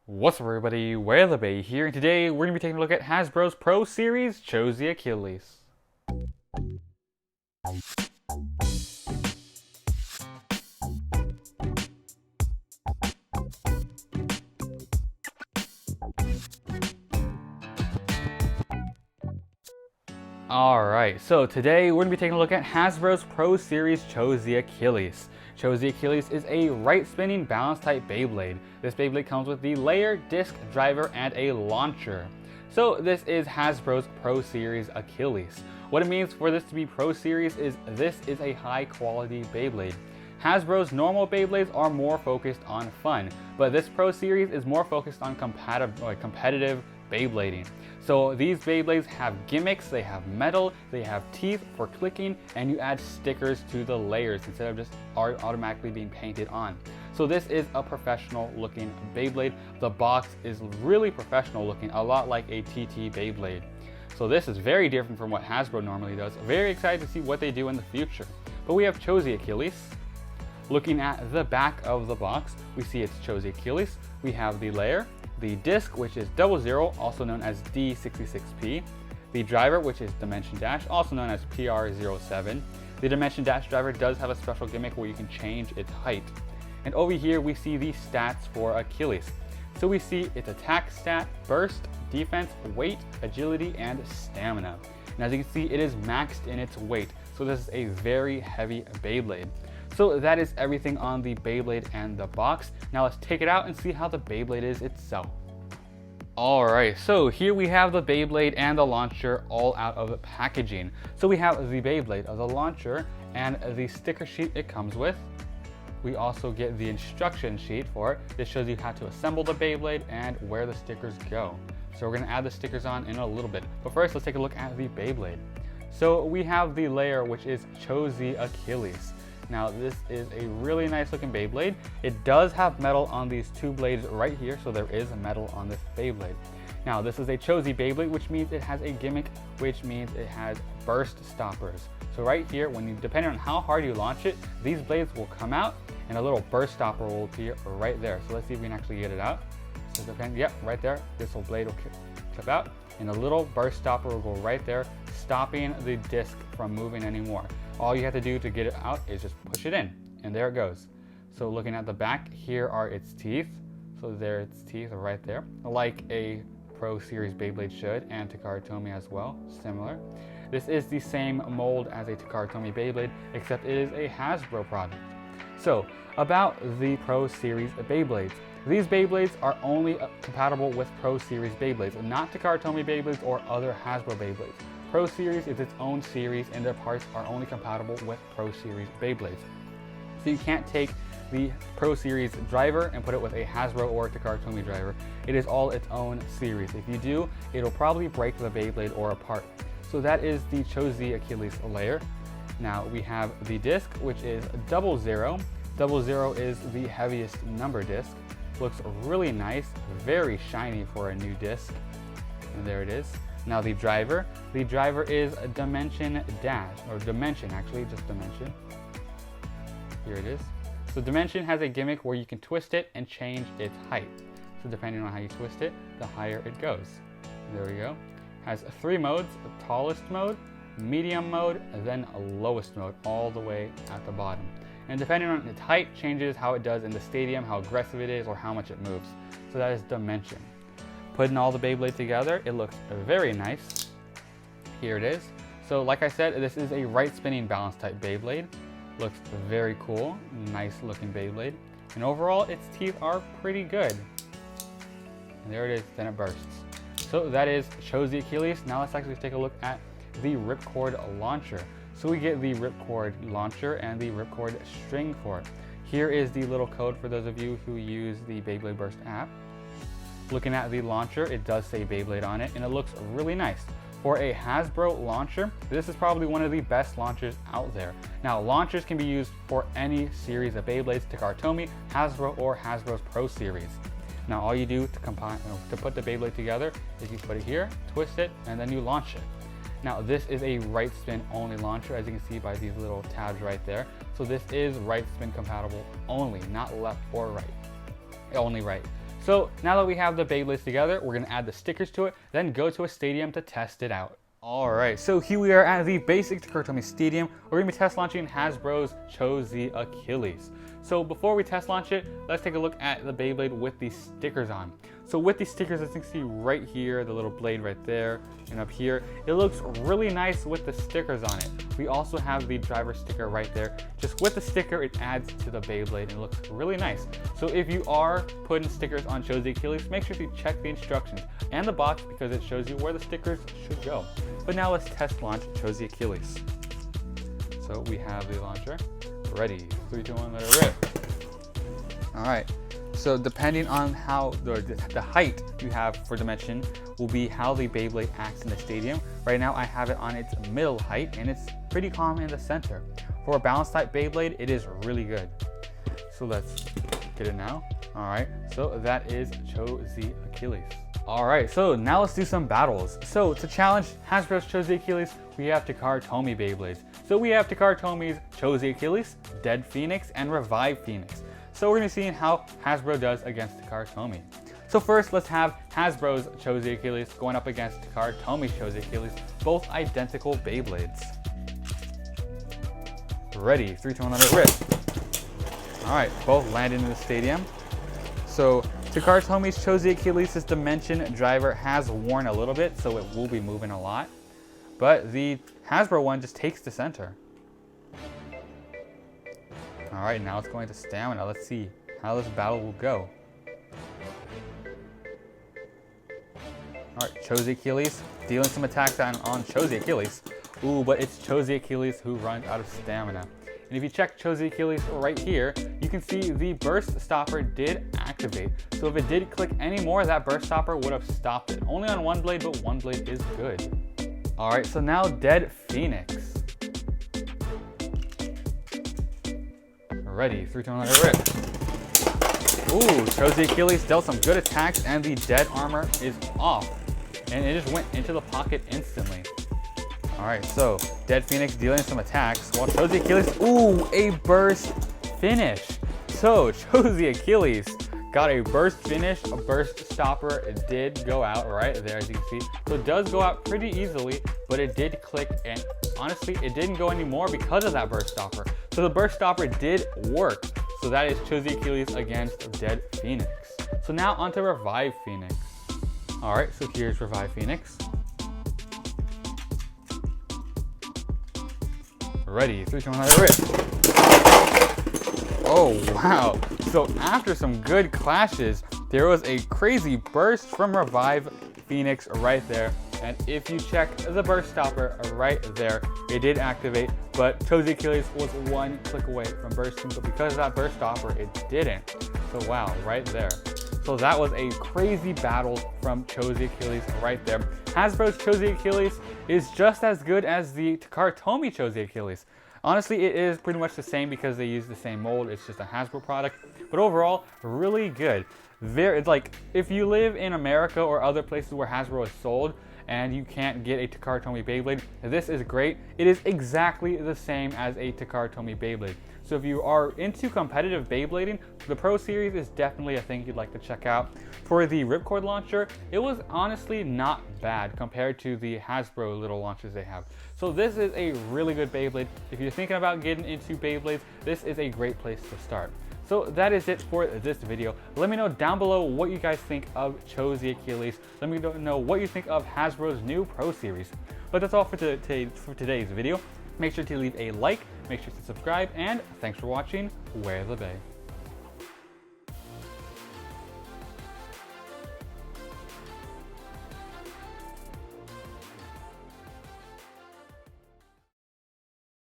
What's up everybody, WayoftheBey here, and today we're going to be taking a look at Hasbro's Pro Series CHO-Z Achilles. Alright, so today we're going to be taking a look at Hasbro's Pro Series CHO-Z Achilles. CHO-Z Achilles is a right-spinning balance type Beyblade. This Beyblade comes with the layer, disc, driver, and a launcher. So this is Hasbro's Pro Series Achilles. What it means for this to be Pro Series is this is a high-quality Beyblade. Hasbro's normal Beyblades are more focused on fun, but this Pro Series is more focused on competitive Beyblading. So these Beyblades have gimmicks, they have metal, they have teeth for clicking, and you add stickers to the layers instead of just automatically being painted on. So this is a professional looking Beyblade. The box is really professional looking, a lot like a TT Beyblade. So this is very different from what Hasbro normally does. Very excited to see what they do in the future. But we have CHO-Z Achilles. Looking at the back of the box, we see it's CHO-Z Achilles. We have the layer, the disc, which is 00, also known as D66P, the driver, which is Dimension Dash, also known as PR07. The Dimension Dash driver does have a special gimmick where you can change its height. And over here we see the stats for Achilles. So we see its attack stat, burst, defense, weight, agility, and stamina. And as you can see, it is maxed in its weight, so this is a very heavy Beyblade. So that is everything on the Beyblade and the box. Now let's take it out and see how the Beyblade is itself. Alright, so here we have the Beyblade and the launcher all out of the packaging. So we have the Beyblade of the launcher and the sticker sheet it comes with. We also get the instruction sheet for it. This shows you how to assemble the Beyblade and where the stickers go. So we're going to add the stickers on in a little bit. But first, let's take a look at the Beyblade. So we have the layer, which is CHO-Z Achilles. Now this is a really nice looking Beyblade. It does have metal on these two blades right here, so there is metal on this Beyblade. Now this is a CHO-Z Beyblade, which means it has a gimmick, which means it has burst stoppers. So right here, depending on how hard you launch it, these blades will come out and a little burst stopper will appear right there. So let's see if we can actually get it out. So yep, right there, this little blade will clip out and a little burst stopper will go right there, stopping the disc from moving anymore. All you have to do to get it out is just push it in, and there it goes. So looking at the back, here are its teeth. So there its teeth are right there, like a Pro Series Beyblade should, and Takara Tomy as well, similar. This is the same mold as a Takara Tomy Beyblade, except it is a Hasbro product. So about the Pro Series Beyblades. These Beyblades are only compatible with Pro Series Beyblades, not Takara Tomy Beyblades or other Hasbro Beyblades. Pro Series is its own series and their parts are only compatible with Pro Series Beyblades. So you can't take the Pro Series driver and put it with a Hasbro or Takara Tomy driver. It is all its own series. If you do, it'll probably break the Beyblade or apart. So that is the CHO-Z Achilles layer. Now we have the disc, which is 00. 00 is the heaviest number disc. Looks really nice, very shiny for a new disc. And there it is. Now the driver is a Dimension Dash, or Dimension actually, just Dimension. Here it is. So Dimension has a gimmick where you can twist it and change its height. So depending on how you twist it, the higher it goes. There we go. Has 3 modes, tallest mode, medium mode, and then a lowest mode, all the way at the bottom. And depending on its height, changes how it does in the stadium, how aggressive it is, or how much it moves. So that is Dimension. Putting all the Beyblade together, it looks very nice. Here it is. So like I said, this is a right spinning balance type Beyblade. Looks very cool, nice looking Beyblade. And overall, its teeth are pretty good. And there it is, then it bursts. So that is CHO-Z Achilles. Now let's actually take a look at the Ripcord launcher. So we get the Ripcord launcher and the Ripcord string for it. Here is the little code for those of you who use the Beyblade Burst app. Looking at the launcher, it does say Beyblade on it, and it looks really nice. For a Hasbro launcher, this is probably one of the best launchers out there. Now, launchers can be used for any series of Beyblades, Takara Tomy, Hasbro, or Hasbro's Pro Series. Now, all you do to put the Beyblade together is you put it here, twist it, and then you launch it. Now, this is a right spin only launcher, as you can see by these little tabs right there. So this is right spin compatible only, not left or right, only right. So now that we have the Beyblades together, we're gonna add the stickers to it, then go to a stadium to test it out. Alright, so here we are at the basic Takara Stadium. We're going to be test launching Hasbro's CHO-Z Achilles. So before we test launch it, let's take a look at the Beyblade with the stickers on. So with these stickers, as you can see right here, the little blade right there, and up here, it looks really nice with the stickers on it. We also have the driver sticker right there. Just with the sticker, it adds to the Beyblade and it looks really nice. So if you are putting stickers on CHO-Z Achilles, make sure to check the instructions and the box because it shows you where the stickers should go. But now let's test launch CHO-Z Achilles. So we have the launcher ready. 3, 2, 1, let it rip. All right. So depending on how the height you have for dimension will be how the Beyblade acts in the stadium. Right now I have it on its middle height and it's pretty calm in the center. For a balance type Beyblade, it is really good. So let's get it now. All right, so that is CHO-Z Achilles. All right, so now let's do some battles. So to challenge Hasbro's CHO-Z Achilles, we have Takara Beyblades. So we have Takara CHO-Z Achilles, Dead Phoenix, and Revive Phoenix. So we're gonna be seeing how Hasbro does against Takara. So first, let's have Hasbro's CHO-Z Achilles going up against Takara CHO-Z Achilles, both identical Beyblades. Ready, 3, 2, 1, let it rip. All right, both landed in the stadium. So Takara CHO-Z Achilles' dimension driver has worn a little bit, so it will be moving a lot. But the Hasbro one just takes the center. All right, now it's going to stamina. Let's see how this battle will go. All right, CHO-Z Achilles dealing some attacks on CHO-Z Achilles. Ooh, but it's CHO-Z Achilles who runs out of stamina. And if you check CHO-Z Achilles right here, you can see the burst stopper did activate. So if it did click any more, that burst stopper would have stopped it. Only on one blade, but one blade is good. All right, so now Dead Phoenix. Ready, 3, 2, 1, let it rip. Ooh, CHO-Z Achilles dealt some good attacks and the dead armor is off. And it just went into the pocket instantly. All right, so Dead Phoenix dealing some attacks while CHO-Z Achilles, ooh, a burst finish. So CHO-Z Achilles got a burst finish, a burst stopper. It did go out right there, as you can see. So it does go out pretty easily, but it did click, and honestly, it didn't go anymore because of that burst stopper. So the burst stopper did work. So that is CHO-Z Achilles against Dead Phoenix. So now onto Revive Phoenix. All right, so here's Revive Phoenix. Ready, 3, 2, 1, let it rip. Oh, wow. So after some good clashes, there was a crazy burst from Revive Phoenix right there. And if you check the burst stopper right there, it did activate, but CHO-Z Achilles was one click away from bursting, but because of that burst stopper, it didn't. So wow, right there. So that was a crazy battle from CHO-Z Achilles right there. Hasbro's CHO-Z Achilles is just as good as the Takara CHO-Z Achilles. Honestly, it is pretty much the same because they use the same mold. It's just a Hasbro product, but overall, really good. It's like if you live in America or other places where Hasbro is sold and you can't get a Takara Beyblade, this is great. It is exactly the same as a Takara Beyblade. So if you are into competitive Beyblading, the Pro Series is definitely a thing you'd like to check out. For the Ripcord launcher, it was honestly not bad compared to the Hasbro little launchers they have. So this is a really good Beyblade. If you're thinking about getting into Beyblades, this is a great place to start. So that is it for this video. Let me know down below what you guys think of CHO-Z Achilles. Let me know what you think of Hasbro's new Pro Series. But that's all for today's video. Make sure to leave a like, make sure to subscribe, and thanks for watching WayoftheBey.